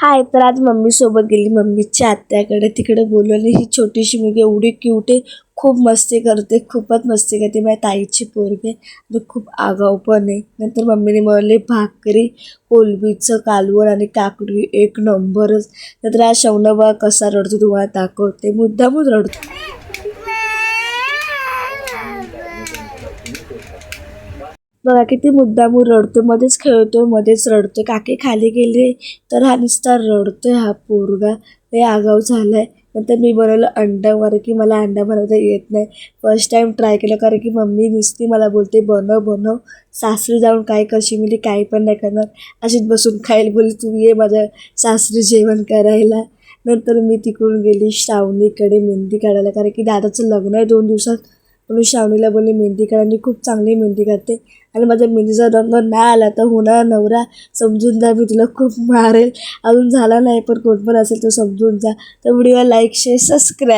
हाय, तर आज मम्मीसोबत गेली मम्मीच्या आत्याकडे. तिकडे बोलवली. ही छोटीशी मुलगी एवढी क्यूट आहे, खूप मस्ती करते, खूपच मस्ती करते. माझ्या ताईची पोरगी आहे आणि खूप आगाऊ पण आहे. नंतर मम्मीने बनवली भाकरी, कोलंबीचं कालवण आणि काकडी, एक नंबरच. नंतर आज शौनक बघा कसा रडतो तुम्हाला दाखवते. मुद्दामच रडतो. बघा किती मुद्दामून रडतो, मध्येच खेळतोय, मध्येच रडतोय. काकी खाली गेली तर हा नुसता रडतोय. हा पोरगा लय आगाऊ झालाय. नंतर मी बनवलं अंडा, कारण की मला अंडा बनवता येत नाही. फर्स्ट टाइम ट्राय केलं, कारण की मम्मी नुसती मला बोलते बनव बनव, सासरी जाऊन काय करशील, मी काही पण नाही करणार, अशीच बसून खायला. बोलली तू ये माझ्या सासरी जेवण करायला. नंतर मी तिकडून गेली श्रावणीकडे मेहंदी काढायला, कारण की दादाचं लग्न आहे 2 दिवसात. म्हणून श्रावणीला बोलले मेहंदी काढा, खूप चांगली मेहंदी काढते. आणि माझ्या मेहंदीचा रंग नाही आला तर होणार नवरा समजून जा, मी तुला खूप मारेल. अजून झाला नाही, पण कोण पण असेल तो समजून जा. तर व्हिडिओला लाईक शेअर सबस्क्राईब.